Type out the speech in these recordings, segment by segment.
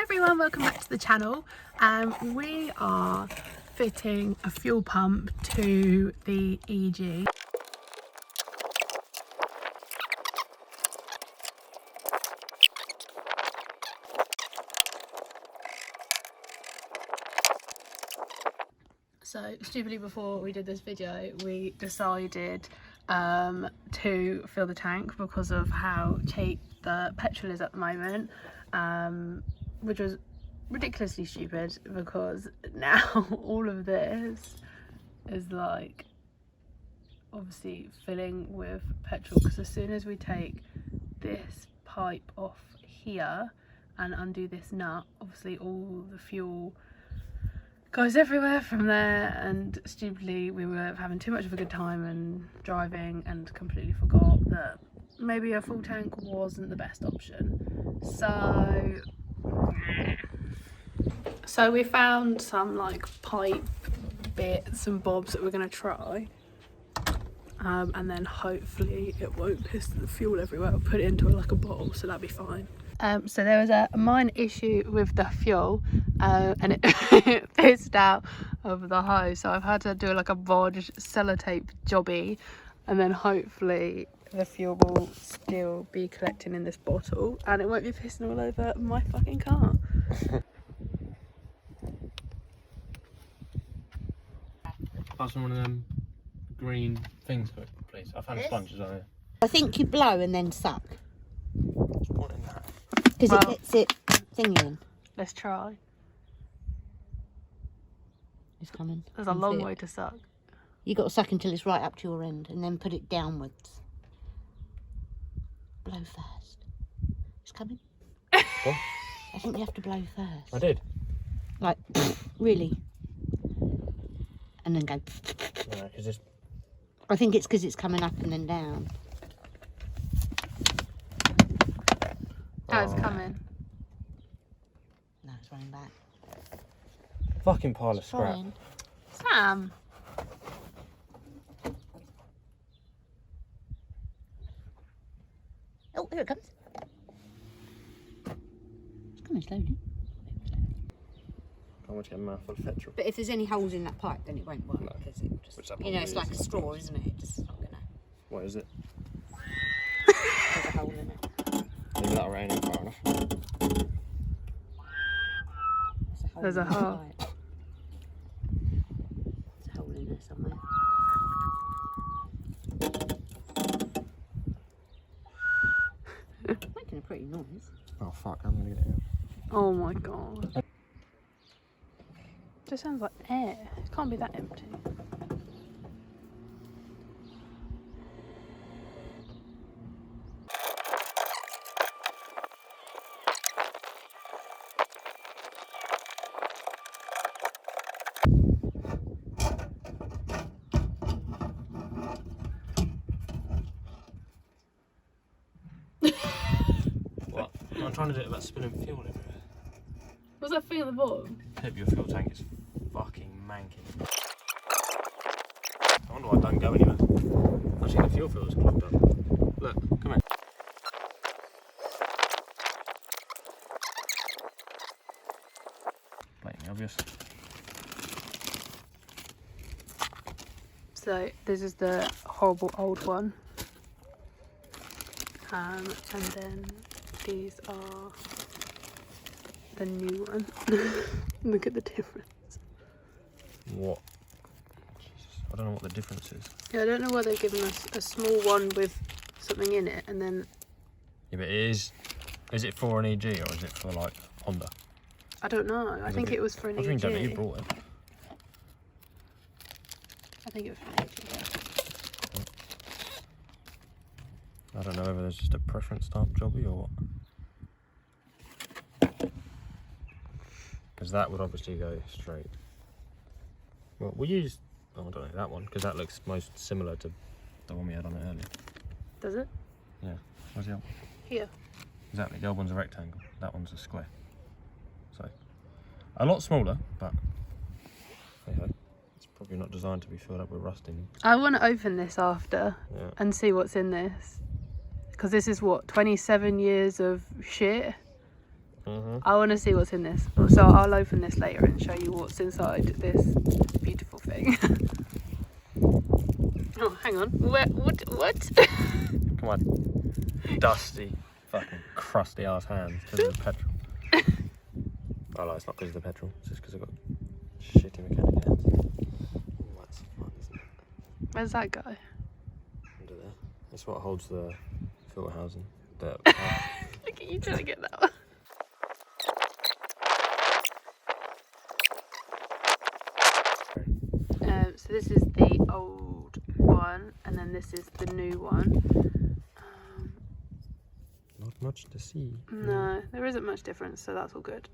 everyone, welcome back to the channel. We are fitting a fuel pump to the EG. So stupidly, before we did this video, we decided to fill the tank because of how cheap the petrol is at the moment, which was ridiculously stupid because now all of this is like obviously filling with petrol, because as soon as we take this pipe off here and undo this nut, obviously all the fuel goes everywhere from there. And stupidly, we were having too much of a good time and driving and completely forgot that maybe a full tank wasn't the best option. So we found some like pipe bits and bobs that we're going to try, and then hopefully it won't piss the fuel everywhere. I'll put it into like a bottle, so that'll be fine. So there was a minor issue with the fuel, and it pissed out over the hose, so I've had to do like a bodge sellotape jobby, and then hopefully the fuel will still be collecting in this bottle and it won't be pissing all over my fucking car. Pass on one of them green things, please. I found a sponge as well. I think you blow and then suck. What in that? Because it gets it thingy. Let's try. It's coming. There's a long way to suck. You got to suck until it's right up to your end and then put it downwards. Blow first. It's coming. What? I think you have to blow first. I did. Like, really. And then go. No, because it's... I think it's because it's coming up and then down. Oh, it's coming. No, it's running back. Fucking pile of scrap. Fine. Sam! Oh, here it comes. It's coming slowly. I want to get a mouthful of petrol. But if there's any holes in that pipe, then it won't work. No. Because it just, Which that you know, it's probably like a is, straw, isn't it? It's just not gonna. What is it? There's a hole in it. Maybe that'll rain in far enough. There's a hole. There's a hole in there somewhere. Making a pretty noise. Oh fuck, I'm gonna get it out. Oh my god. Just sounds like air. It can't be that empty. What? I'm trying to do it about spilling fuel everywhere. What's that thing at the bottom? Tip your fuel tank is fucking manky. I wonder why it don't go anywhere. Actually, the fuel filter's clogged up. Look, come here. Blatantly obvious. So this is the horrible old one, and then these are the new one. Look at the difference. What? Jesus, I don't know what the difference is. Yeah, I don't know why they've given us a small one with something in it, and then Yeah, but it is it for an EG or is it for like Honda? I don't know. I think it was for an EG. I think you brought it. I think it was for an EG. I don't know whether there's just a preference type jobby or what. Because that would obviously go straight. Well, we'll use, I don't know, that one, because that looks most similar to the one we had on it earlier. Does it? Yeah. Where's the other? Here. Exactly, the old one's a rectangle, that one's a square. So, a lot smaller, but hey ho. It's probably not designed to be filled up with rusting. I want to open this after and see what's in this. Because this is what, 27 years of shit? I want to see what's in this. So I'll open this later and show you what's inside this beautiful thing. Oh, hang on. What? Come on. Dusty, fucking crusty ass hands because of the petrol. Oh, no, it's not because of the petrol. It's just because I've got shitty mechanic hands. Oh, that's fun, isn't it? Where's that go? Under there. That's what holds the filter housing. Look at you trying to get that one. So this is the old one, and then this is the new one. Not much to see. No, there isn't much difference, so that's all good.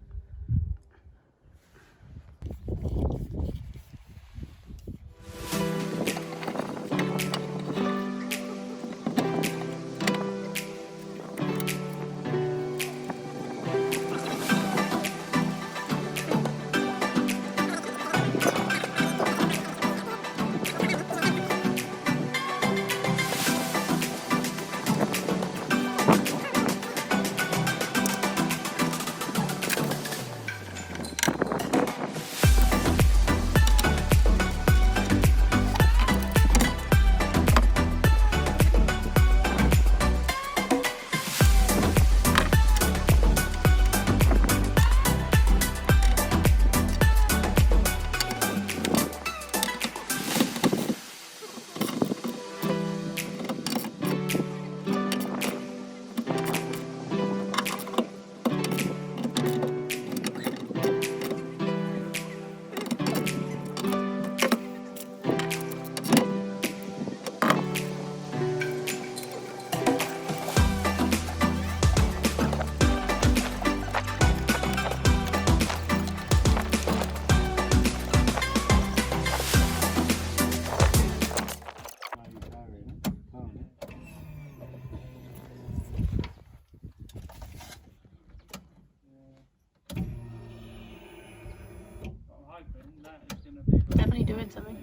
Definitely doing something.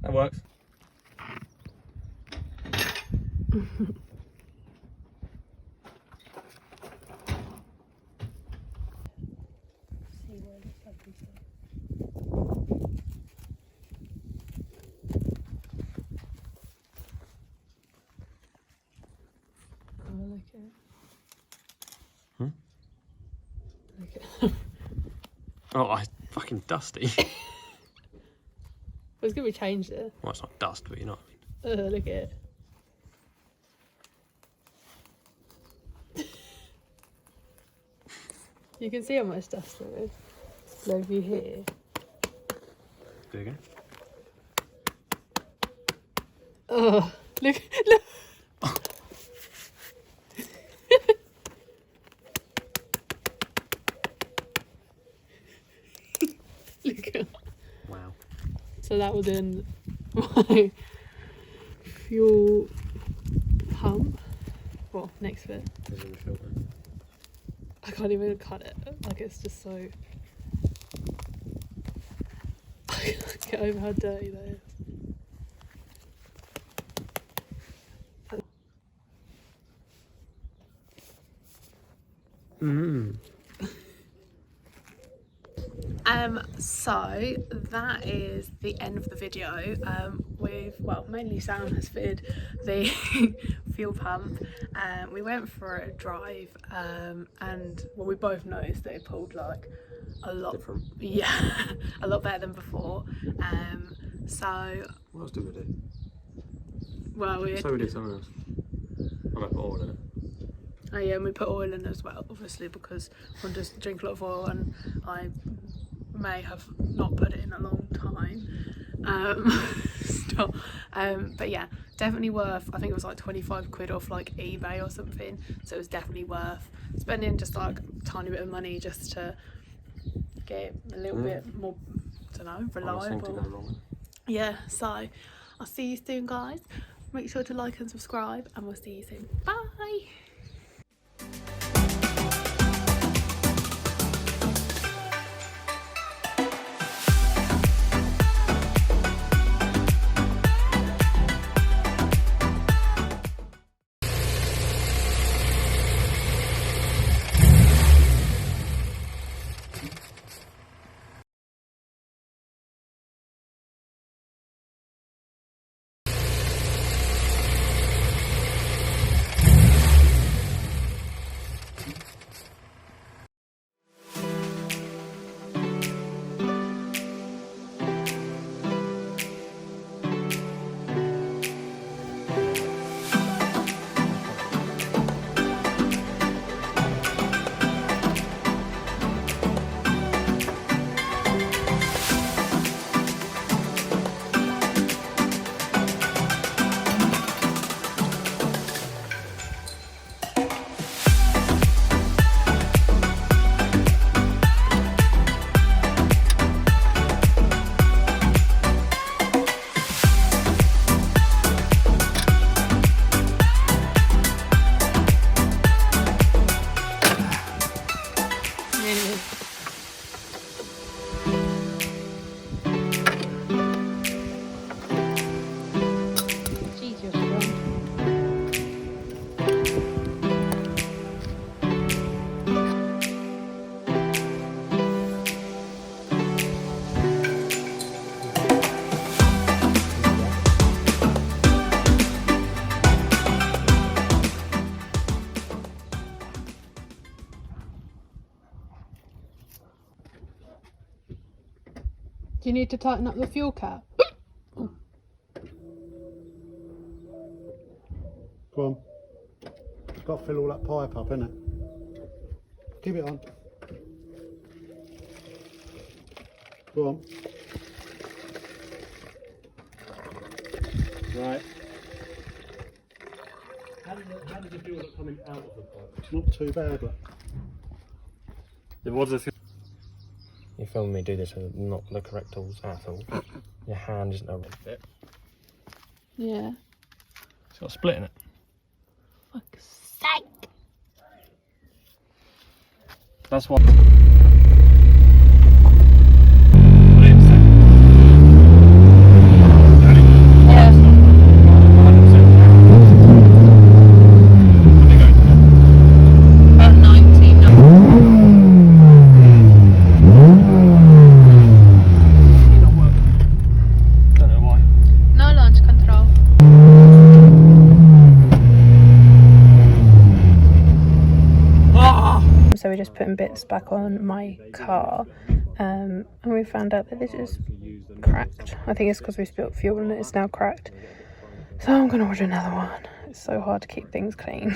That works. Oh, I fucking dusty. It's gonna be changed there. Well, it's not dust, but you know what I mean. Look at it. You can see how much dust there is. Low view here. Do it again. Oh, look. Look at. Wow. So that was in my fuel pump. Well, next to it. There's in the filter. I can't even cut it. Like, it's just so. I can't get over how dirty that is. So that is the end of the video. Mainly Sam has fitted the fuel pump. We went for a drive, and we both noticed that it pulled like a lot different. Yeah, a lot better than before. So What else did we do? well, we did something else. I might put oil in it. Oh yeah, and we put oil in as well, obviously, because one does drink a lot of oil, and I may have not put it in a long time. But yeah, definitely worth. I think it was like 25 quid off like eBay or something, so it was definitely worth spending just like a tiny bit of money just to get a little bit more, I don't know, Honest thing to go reliable. wrong. Yeah, so I'll see you soon, guys. Make sure to like and subscribe, and we'll see you soon. Bye. Jeez, you're strong. Do you need to tighten up the fuel cap? Go on. Got to fill all that pipe up, innit? Keep it on. Go on. Right. How did the fuel look coming out of the pipe? Not too bad, look. It was a few. You're filming me do this with not the correct tools at all. Your hand isn't a right fit. Yeah. It's got a split in it. Fuck's sake. That's what. About 19. Don't know why. No launch control. So we're just putting bits back on my car, and we found out that this is cracked. I think it's because we spilled fuel and it's now cracked. So I'm gonna order another one. It's so hard to keep things clean.